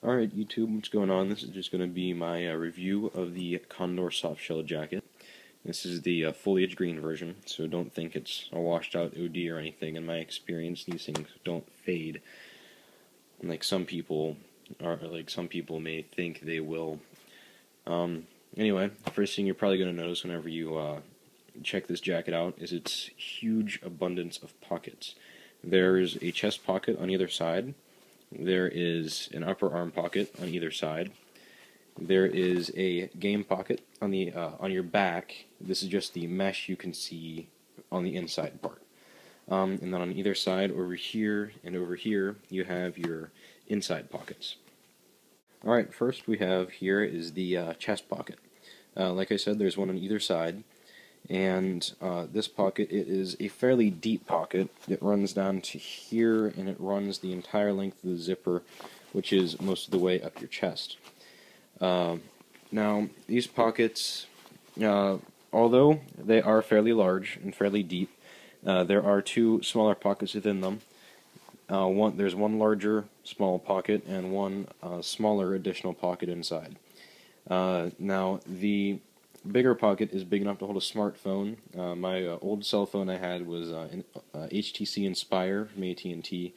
Alright YouTube, what's going on? This is just going to be my review of the Condor Softshell jacket. This is the foliage green version, so don't think it's a washed out OD or anything. In my experience, these things don't fade like some people may think they will. Anyway, the first thing you're probably going to notice whenever you check this jacket out is its huge abundance of pockets. There's a chest pocket on either side. There is an upper arm pocket on either side. There is a game pocket on the on your back. This is just the mesh you can see on the inside part. And then on either side, over here and over here, you have your inside pockets. Alright, first we have here is the chest pocket. Like I said, there's one on either side. And this pocket, it is a fairly deep pocket. It runs down to here, and it runs the entire length of the zipper, which is most of the way up your chest. Now, these pockets, although they are fairly large and fairly deep, there are two smaller pockets within them. There's one larger small pocket and one smaller additional pocket inside. Now, the bigger pocket is big enough to hold a smartphone. My old cell phone I had was an HTC Inspire from AT&T.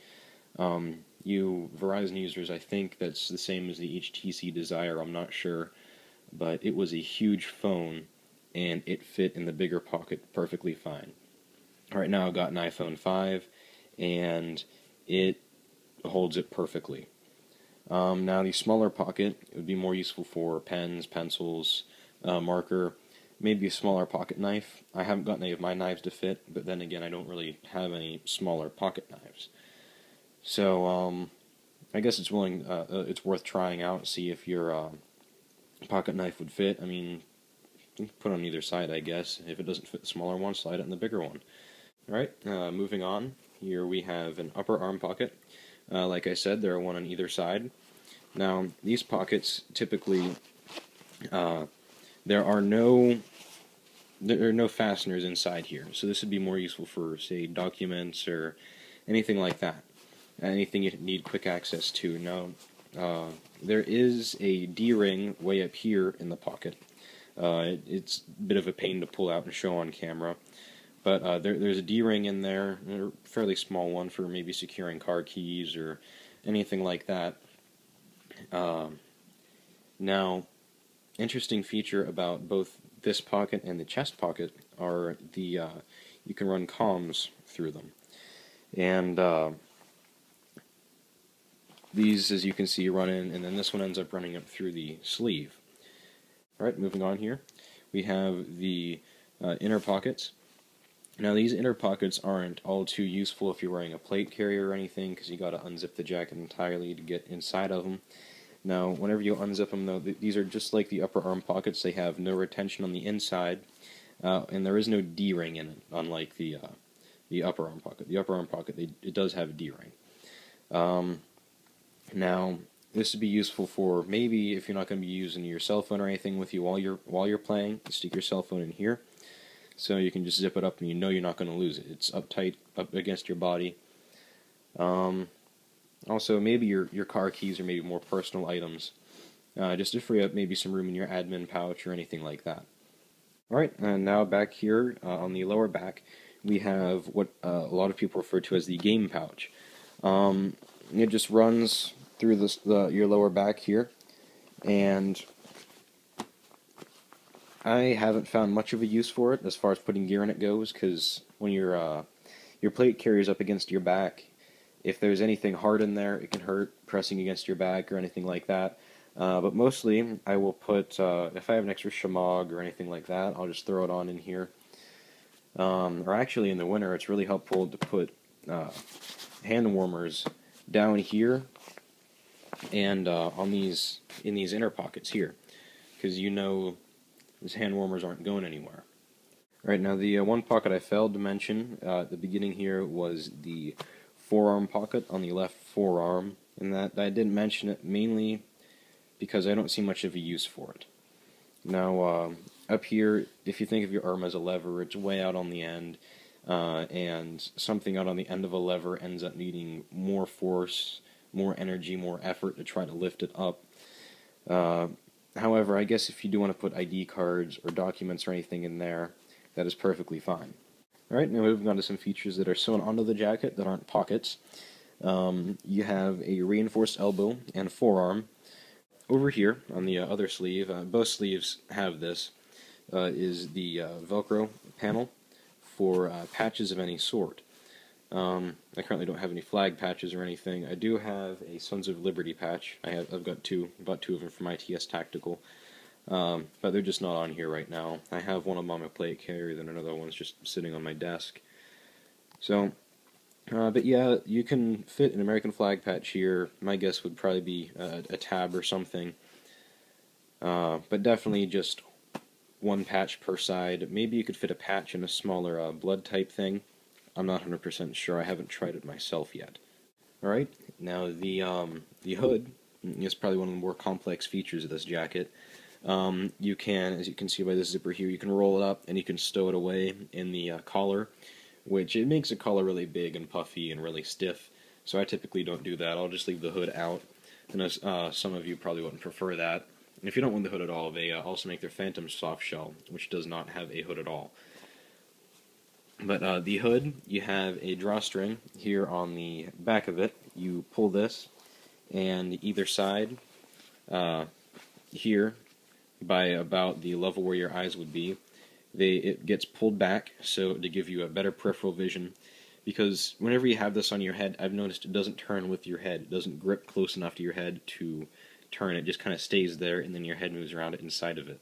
You Verizon users, I think that's the same as the HTC Desire, I'm not sure. But it was a huge phone, and it fit in the bigger pocket perfectly fine. Right now I've got an iPhone 5, and it holds it perfectly. Now the smaller pocket, it would be more useful for pens, pencils, marker, maybe a smaller pocket knife. I haven't got any of my knives to fit, but then again, I don't really have any smaller pocket knives. So, I guess it's worth trying out, see if your pocket knife would fit. I mean, you can put it on either side, I guess. If it doesn't fit the smaller one, slide it in the bigger one. Alright, moving on. Here we have an upper arm pocket. Like I said, there are one on either side. Now, these pockets typically there are no fasteners inside here, so this would be more useful for, say, documents or anything like that. Anything you need quick access to. Now, there is a D-ring way up here in the pocket. It's a bit of a pain to pull out and show on camera, but there's a D-ring in there, a fairly small one for maybe securing car keys or anything like that. Now, interesting feature about both this pocket and the chest pocket are you can run comms through them. And these, as you can see, run in, and then this one ends up running up through the sleeve. Alright, moving on here. We have the inner pockets. Now, these inner pockets aren't all too useful if you're wearing a plate carrier or anything, because you got to unzip the jacket entirely to get inside of them. Now, whenever you unzip them, though, these are just like the upper arm pockets. They have no retention on the inside, and there is no D-ring in it, unlike the upper arm pocket. The upper arm pocket, it does have a D-ring. Now, this would be useful for maybe if you're not going to be using your cell phone or anything with you while you're playing. You stick your cell phone in here, so you can just zip it up, and you know you're not going to lose it. It's uptight, up against your body. Also, maybe your car keys or maybe more personal items, just to free up maybe some room in your admin pouch or anything like that. Alright, and now back here on the lower back, we have what a lot of people refer to as the game pouch. It just runs through your lower back here, and I haven't found much of a use for it as far as putting gear in it goes, because when your plate carrier's up against your back, if there's anything hard in there, it can hurt pressing against your back or anything like that. But mostly, I will put, if I have an extra shamog or anything like that, I'll just throw it on in here. Or actually, in the winter, it's really helpful to put hand warmers down here and in these inner pockets here, because you know these hand warmers aren't going anywhere. Right, now the one pocket I failed to mention at the beginning here was the forearm pocket on the left forearm, and that I didn't mention it mainly because I don't see much of a use for it. Now, up here, if you think of your arm as a lever, it's way out on the end, and something out on the end of a lever ends up needing more force more energy, more effort to try to lift it up. However, I guess if you do want to put ID cards or documents or anything in there, that is perfectly fine. Alright, now moving on to some features that are sewn onto the jacket that aren't pockets. You have a reinforced elbow and forearm. Over here, on the other sleeve, both sleeves have this, is the Velcro panel for patches of any sort. I currently don't have any flag patches or anything. I do have a Sons of Liberty patch. I've got two. Bought two of them from ITS Tactical, but they're just not on here right now. I have one of them on my plate carrier, then another one's just sitting on my desk. So, but yeah, you can fit an American flag patch here. My guess would probably be a tab or something, but definitely just one patch per side. Maybe you could fit a patch in a smaller blood type thing. I'm not 100% sure. I haven't tried it myself yet. Alright, now the hood is probably one of the more complex features of this jacket. You can, as you can see by this zipper here, you can roll it up and you can stow it away in the collar, which it makes the collar really big and puffy and really stiff, so I typically don't do that. I'll just leave the hood out, and as some of you probably wouldn't prefer that. And if you don't want the hood at all, they also make their Condor Softshell, which does not have a hood at all. But the hood, you have a drawstring here on the back of it. You pull this, and either side, here, by about the level where your eyes would be, it gets pulled back so to give you a better peripheral vision. Because whenever you have this on your head, I've noticed it doesn't turn with your head. It doesn't grip close enough to your head to turn. It just kind of stays there, and then your head moves around it inside of it.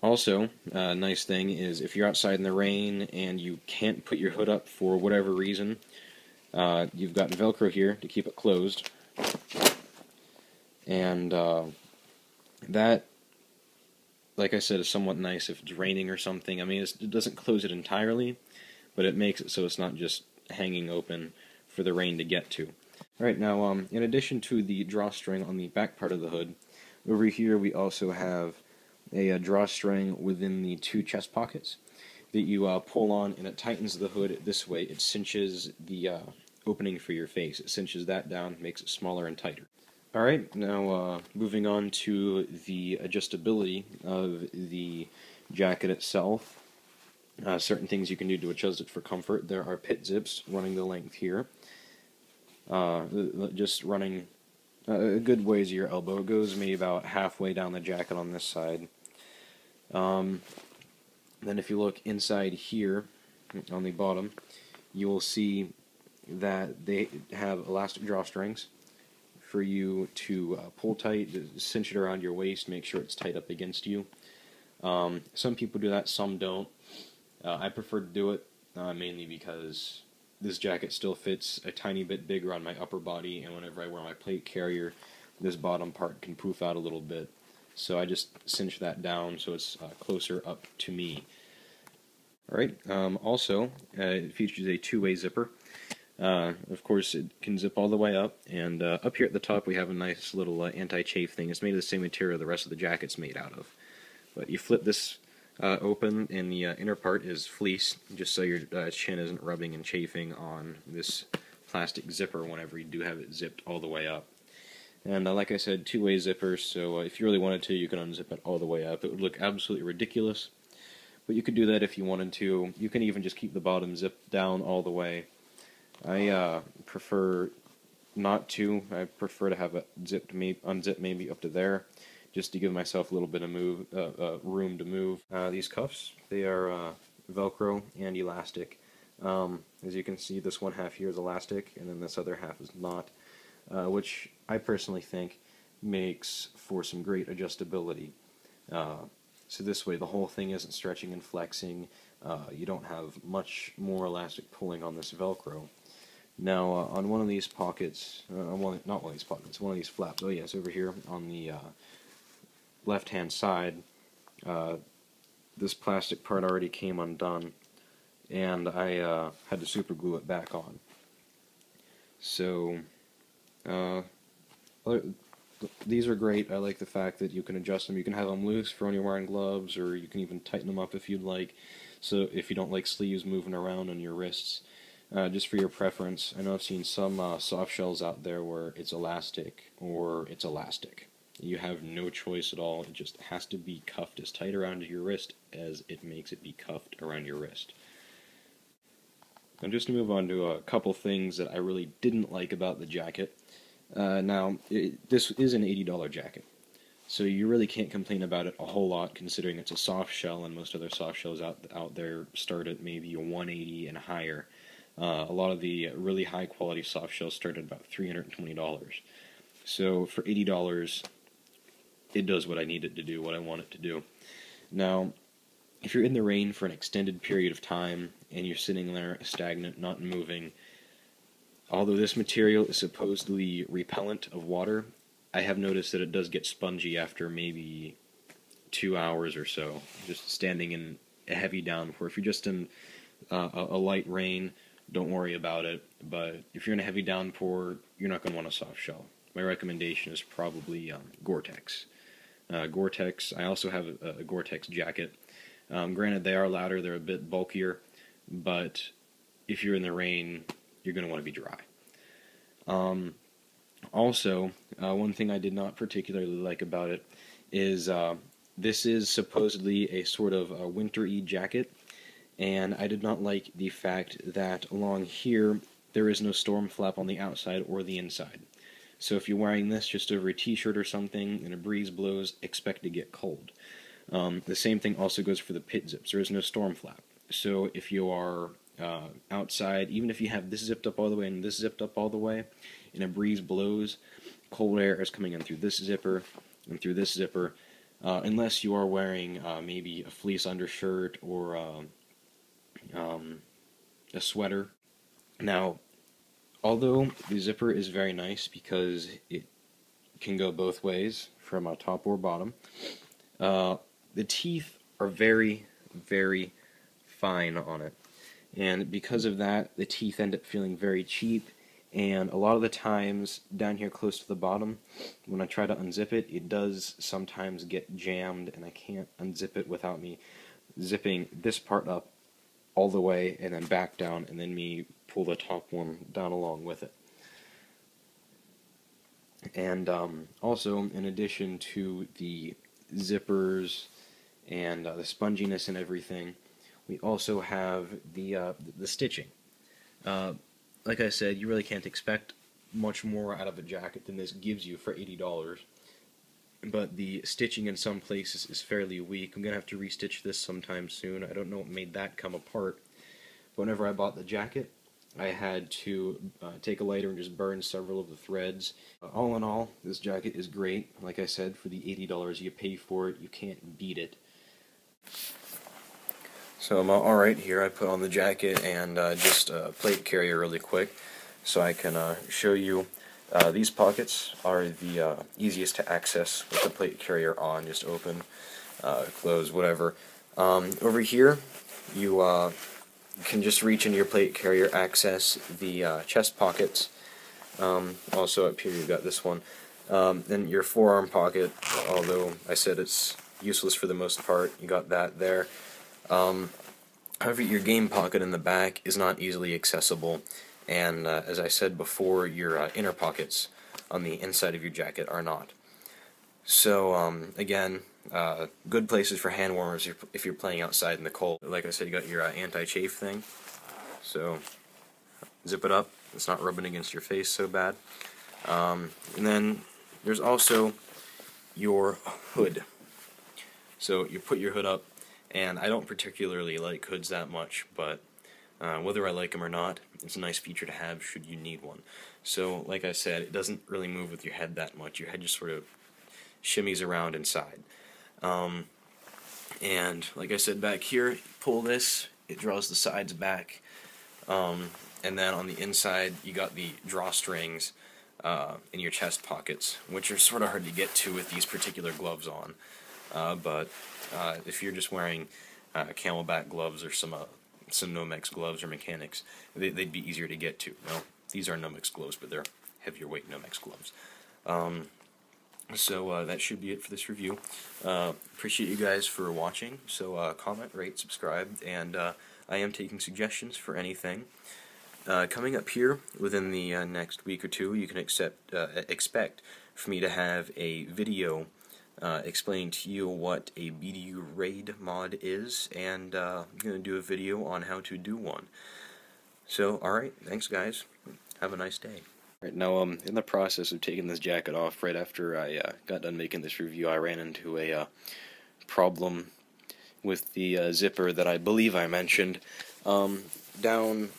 Also, a nice thing is if you're outside in the rain and you can't put your hood up for whatever reason, you've got Velcro here to keep it closed. And that, like I said, is somewhat nice if it's raining or something. I mean, it doesn't close it entirely, but it makes it so it's not just hanging open for the rain to get to. Alright, now, in addition to the drawstring on the back part of the hood, over here we also have a drawstring within the two chest pockets that you pull on, and it tightens the hood this way. It cinches the opening for your face. It cinches that down, makes it smaller and tighter. Alright, now moving on to the adjustability of the jacket itself. Certain things you can do to adjust it for comfort. There are pit zips running the length here. Just running a good ways of your elbow. It goes maybe about halfway down the jacket on this side. Then if you look inside here on the bottom, you will see that they have elastic drawstrings for you to pull tight, cinch it around your waist, make sure it's tight up against you. Some people do that, some don't. I prefer to do it mainly because this jacket still fits a tiny bit bigger on my upper body, and whenever I wear my plate carrier, this bottom part can poof out a little bit. So I just cinch that down so it's closer up to me. Alright, also, it features a two-way zipper. Of course, it can zip all the way up, and up here at the top we have a nice little anti-chafe thing. It's made of the same material the rest of the jacket's made out of. But you flip this open, and the inner part is fleece, just so your chin isn't rubbing and chafing on this plastic zipper whenever you do have it zipped all the way up. And like I said, two-way zipper, so if you really wanted to, you can unzip it all the way up. It would look absolutely ridiculous, but you could do that if you wanted to. You can even just keep the bottom zipped down all the way. I prefer not to. I prefer to have it unzipped maybe up to there, just to give myself a little bit of room to move. These cuffs, they are Velcro and elastic. As you can see, this one half here is elastic, and then this other half is not. Which I personally think makes for some great adjustability. So this way the whole thing isn't stretching and flexing. You don't have much more elastic pulling on this Velcro. Now on one of these pockets, not one of these pockets, one of these flaps, oh yes, over here on the left hand side, this plastic part already came undone, and I had to super glue it back on. So these are great. I like the fact that you can adjust them. You can have them loose for when you're wearing gloves, or you can even tighten them up if you'd like. So if you don't like sleeves moving around on your wrists, just for your preference. I know I've seen some soft shells out there where it's elastic or it's elastic. You have no choice at all. It just has to be cuffed as tight around your wrist as it makes it be cuffed around your wrist. Now just to move on to a couple things that I really didn't like about the jacket. This is an $80 jacket, so you really can't complain about it a whole lot considering it's a soft shell, and most other soft shells out there start at maybe a 180 and higher. A lot of the really high quality soft shells start at about $320. So for $80, it does what I need it to do, what I want it to do. Now, if you're in the rain for an extended period of time and you're sitting there stagnant, not moving, although this material is supposedly repellent of water, I have noticed that it does get spongy after maybe 2 hours or so, just standing in a heavy downpour. If you're just in a light rain, don't worry about it, but if you're in a heavy downpour, you're not going to want a soft shell. My recommendation is probably Gore-Tex. Gore-Tex, I also have a Gore-Tex jacket. Granted, they are louder, they're a bit bulkier, but if you're in the rain, you're going to want to be dry. Also, one thing I did not particularly like about it is this is supposedly a sort of a winter-y jacket, and I did not like the fact that along here there is no storm flap on the outside or the inside. So if you're wearing this just over a t-shirt or something and a breeze blows, expect to get cold. The same thing also goes for the pit zips. There is no storm flap. So if you are outside, even if you have this zipped up all the way and this zipped up all the way, and a breeze blows, cold air is coming in through this zipper and through this zipper, unless you are wearing maybe a fleece undershirt or a sweater. Now, although the zipper is very nice because it can go both ways from top or bottom, the teeth are very, very fine on it. And because of that, the teeth end up feeling very cheap, and a lot of the times down here close to the bottom, when I try to unzip it, it does sometimes get jammed, and I can't unzip it without me zipping this part up all the way and then back down, and then me pull the top one down along with it. And also, in addition to the zippers and the sponginess and everything, we also have the stitching. Like I said, you really can't expect much more out of a jacket than this gives you for $80. But the stitching in some places is fairly weak. I'm going to have to restitch this sometime soon. I don't know what made that come apart. Whenever I bought the jacket, I had to take a lighter and just burn several of the threads. All in all, this jacket is great. Like I said, for the $80 you pay for it, you can't beat it. So I'm alright here. I put on the jacket and just a plate carrier really quick so I can show you. These pockets are the easiest to access with the plate carrier on. Just open, close, whatever. Over here, you can just reach into your plate carrier, access the chest pockets. Also up here you've got this one. Then your forearm pocket, although I said it's useless for the most part, you got that there. However, your game pocket in the back is not easily accessible, and as I said before, your inner pockets on the inside of your jacket are not. So, again, good places for hand warmers if you're playing outside in the cold. Like I said, you got your anti-chafe thing, so zip it up. It's not rubbing against your face so bad. And then there's also your hood. So you put your hood up, and I don't particularly like hoods that much, but whether I like them or not, it's a nice feature to have should you need one. So, like I said, it doesn't really move with your head that much. Your head just sort of shimmies around inside. And like I said, back here, you pull this, it draws the sides back, and then on the inside, you got the drawstrings in your chest pockets, which are sort of hard to get to with these particular gloves on. But if you're just wearing Camelback gloves or some Nomex gloves or mechanics, they'd be easier to get to. Well, these are Nomex gloves, but they're heavier weight Nomex gloves. So that should be it for this review. Appreciate you guys for watching. So comment, rate, subscribe, and I am taking suggestions for anything. Coming up here within the next week or two, you can expect for me to have a video explaining to you what a BDU raid mod is, and I'm going to do a video on how to do one. So, alright, thanks guys. Have a nice day. Right now, in the process of taking this jacket off, right after I got done making this review, I ran into a problem with the zipper that I believe I mentioned. Down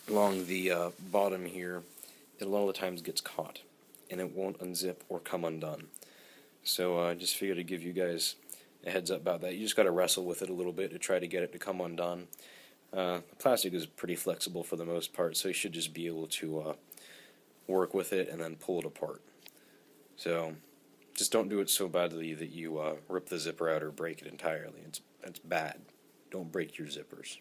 along the bottom here, it a lot of the times gets caught, and it won't unzip or come undone. So I just figured to give you guys a heads up about that. You just got to wrestle with it a little bit to try to get it to come undone. The plastic is pretty flexible for the most part, so you should just be able to work with it and then pull it apart. So just don't do it so badly that you rip the zipper out or break it entirely. It's bad. Don't break your zippers.